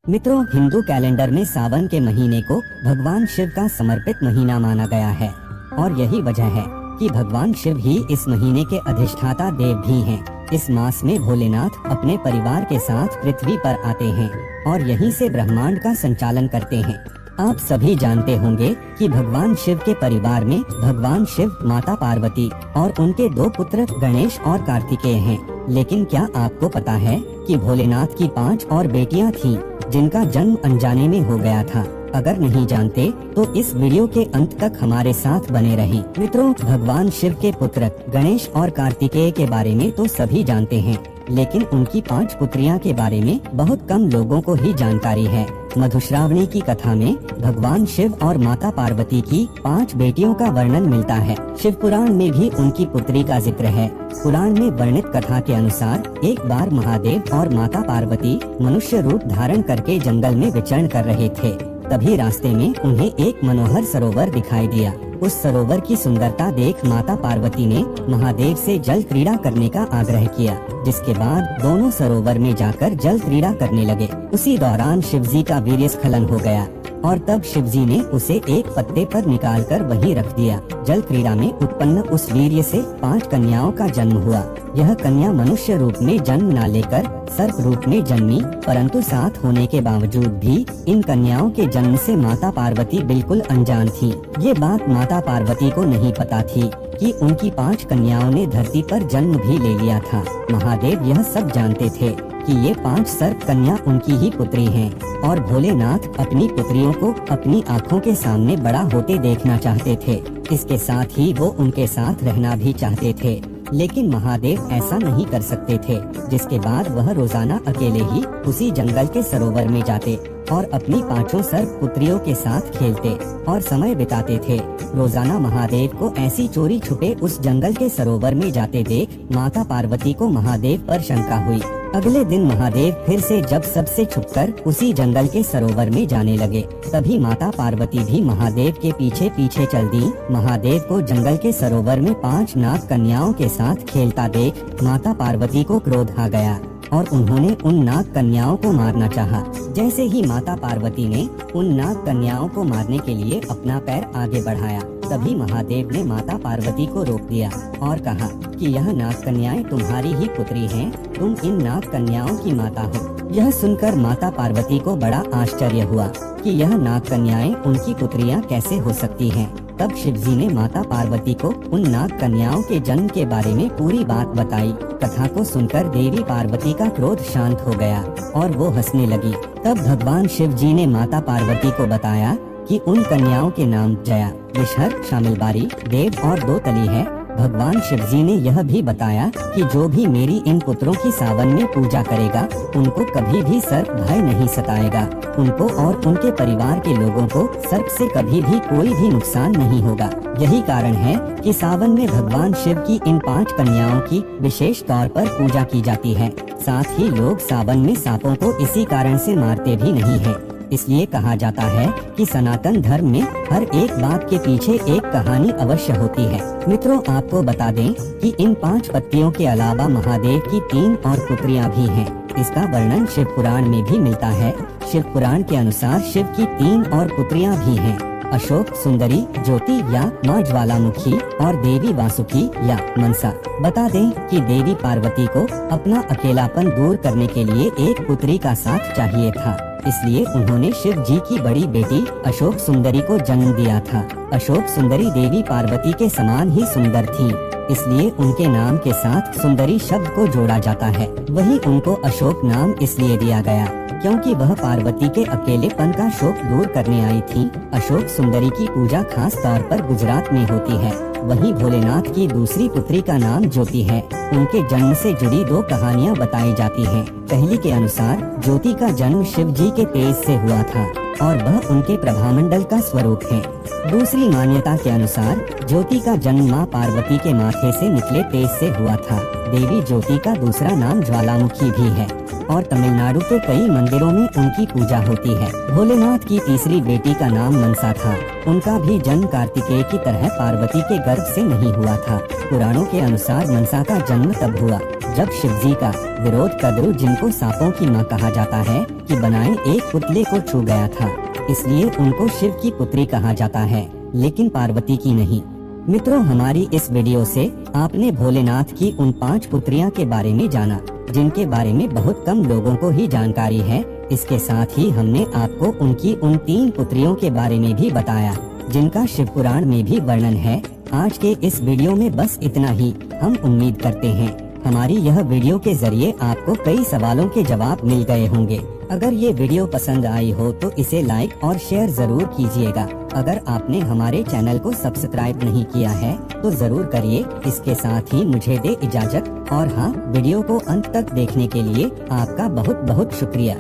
मित्रों, हिंदू कैलेंडर में सावन के महीने को भगवान शिव का समर्पित महीना माना गया है और यही वजह है कि भगवान शिव ही इस महीने के अधिष्ठाता देव भी हैं। इस मास में भोलेनाथ अपने परिवार के साथ पृथ्वी पर आते हैं और यहीं से ब्रह्मांड का संचालन करते हैं। आप सभी जानते होंगे कि भगवान शिव के परिवार में भगवान शिव, माता पार्वती और उनके दो पुत्र गणेश और कार्तिकेय हैं। लेकिन क्या आपको पता है कि भोलेनाथ की 5 और बेटियां थीं, जिनका जन्म अनजाने में हो गया था? अगर नहीं जानते तो इस वीडियो के अंत तक हमारे साथ बने रहें। मित्रों, भगवान शिव के पुत्र गणेश और कार्तिकेय के बारे में तो सभी जानते हैं, लेकिन उनकी 5 पुत्रियां के बारे में बहुत कम लोगों को ही जानकारी है। मधुश्रावणी की कथा में भगवान शिव और माता पार्वती की 5 बेटियों का वर्णन मिलता है। शिव पुराण में भी उनकी पुत्री का जिक्र है। पुराण में वर्णित कथा के अनुसार एक बार महादेव और माता पार्वती मनुष्य रूप धारण करके जंगल में विचरण कर रहे थे। तभी रास्ते में उन्हें एक मनोहर सरोवर दिखाई दिया। उस सरोवर की सुंदरता देख माता पार्वती ने महादेव से जल क्रीड़ा करने का आग्रह किया, जिसके बाद दोनों सरोवर में जाकर जल क्रीड़ा करने लगे। उसी दौरान शिवजी का वीर्यस्खलन हो गया और तब शिवजी ने उसे एक पत्ते पर निकालकर वहीं रख दिया। जल क्रीड़ा में उत्पन्न उस वीर्य से 5 कन्याओं का जन्म हुआ। यह कन्या मनुष्य रूप में जन्म न लेकर सर्प रूप में जन्मी, परंतु साथ होने के बावजूद भी इन कन्याओं के जन्म से माता पार्वती बिल्कुल अनजान थी। ये बात माता पार्वती को नहीं पता थी कि उनकी 5 कन्याओं ने धरती पर जन्म भी ले लिया था। महादेव यह सब जानते थे कि ये 5 सर्प कन्या उनकी ही पुत्री हैं और भोलेनाथ अपनी पुत्रियों को अपनी आँखों के सामने बड़ा होते देखना चाहते थे। इसके साथ ही वो उनके साथ रहना भी चाहते थे, लेकिन महादेव ऐसा नहीं कर सकते थे, जिसके बाद वह रोजाना अकेले ही उसी जंगल के सरोवर में जाते और अपनी 5 सर्प पुत्रियों के साथ खेलते और समय बिताते थे। रोजाना महादेव को ऐसी चोरी छुपे उस जंगल के सरोवर में जाते देख माता पार्वती को महादेव पर शंका हुई। अगले दिन महादेव फिर से जब सबसे छुपकर उसी जंगल के सरोवर में जाने लगे, तभी माता पार्वती भी महादेव के पीछे पीछे चल दी। महादेव को जंगल के सरोवर में 5 नाग कन्याओं के साथ खेलता देख माता पार्वती को क्रोध आ गया और उन्होंने उन नाग कन्याओं को मारना चाहा। जैसे ही माता पार्वती ने उन नाग कन्याओं को मारने के लिए अपना पैर आगे बढ़ाया, तभी महादेव ने माता पार्वती को रोक दिया और कहा कि यह नाग कन्याएं तुम्हारी ही पुत्री हैं, तुम इन नाग कन्याओं की माता हो। यह सुनकर माता पार्वती को बड़ा आश्चर्य हुआ कि यह नाग कन्याएं उनकी पुत्रियां कैसे हो सकती हैं। तब शिवजी ने माता पार्वती को उन नाग कन्याओं के जन्म के बारे में पूरी बात बताई। कथा को सुनकर देवी पार्वती का क्रोध शांत हो गया और वो हंसने लगी। तब भगवान शिवजी ने माता पार्वती को बताया कि उन कन्याओं के नाम जया, विषहर, शामिलबारी, देव और दोतली है। भगवान शिवजी ने यह भी बताया कि जो भी मेरी इन पुत्रों की सावन में पूजा करेगा, उनको कभी भी सर्प भय नहीं सताएगा। उनको और उनके परिवार के लोगों को सर्प से कभी भी कोई भी नुकसान नहीं होगा। यही कारण है कि सावन में भगवान शिव की इन 5 कन्याओं की विशेष तौर पर पूजा की जाती है। साथ ही लोग सावन में सांपों को इसी कारण से मारते भी नहीं है। इसलिए कहा जाता है कि सनातन धर्म में हर एक बात के पीछे एक कहानी अवश्य होती है। मित्रों, आपको बता दें कि इन 5 पत्नियों के अलावा महादेव की 3 और पुत्रियां भी हैं। इसका वर्णन शिव पुराण में भी मिलता है। शिव पुराण के अनुसार शिव की 3 और पुत्रियां भी हैं, अशोक, सुंदरी, ज्योति या माँ ज्वालामुखी और देवी वासुकी या मनसा। बता दें कि देवी पार्वती को अपना अकेलापन दूर करने के लिए एक पुत्री का साथ चाहिए था, इसलिए उन्होंने शिव जी की बड़ी बेटी अशोक सुंदरी को जन्म दिया था। अशोक सुंदरी देवी पार्वती के समान ही सुंदर थी, इसलिए उनके नाम के साथ सुंदरी शब्द को जोड़ा जाता है। वहीं उनको अशोक नाम इसलिए दिया गया क्योंकि वह पार्वती के अकेलेपन का शोक दूर करने आई थी। अशोक सुंदरी की पूजा खास तौर पर गुजरात में होती है। वहीं भोलेनाथ की दूसरी पुत्री का नाम ज्योति है। उनके जन्म से जुड़ी 2 कहानियां बताई जाती हैं। पहली के अनुसार ज्योति का जन्म शिव जी के तेज से हुआ था और वह उनके प्रभामंडल का स्वरूप है। दूसरी मान्यता के अनुसार ज्योति का जन्म माँ पार्वती के माथे से निकले तेज से हुआ था। देवी ज्योति का दूसरा नाम ज्वालामुखी भी है और तमिलनाडु के कई मंदिरों में उनकी पूजा होती है। भोलेनाथ की तीसरी बेटी का नाम मनसा था। उनका भी जन्म कार्तिकेय की तरह पार्वती के गर्भ से नहीं हुआ था। पुराणों के अनुसार मनसा का जन्म तब हुआ जब शिवजी का विरोध कद्रु, जिनको सांपों की मां कहा जाता है, कि बनाए एक पुतले को छू गया था, इसलिए उनको शिव की पुत्री कहा जाता है, लेकिन पार्वती की नहीं। मित्रों, हमारी इस वीडियो से आपने भोलेनाथ की उन 5 पुत्रियां के बारे में जाना, जिनके बारे में बहुत कम लोगों को ही जानकारी है। इसके साथ ही हमने आपको उनकी उन 3 पुत्रियों के बारे में भी बताया, जिनका शिव पुराण में भी वर्णन है। आज के इस वीडियो में बस इतना ही। हम उम्मीद करते हैं हमारी यह वीडियो के जरिए आपको कई सवालों के जवाब मिल गए होंगे। अगर ये वीडियो पसंद आई हो तो इसे लाइक और शेयर जरूर कीजिएगा। अगर आपने हमारे चैनल को सब्सक्राइब नहीं किया है तो जरूर करिए। इसके साथ ही मुझे दे इजाजत, और हाँ, वीडियो को अंत तक देखने के लिए आपका बहुत बहुत शुक्रिया।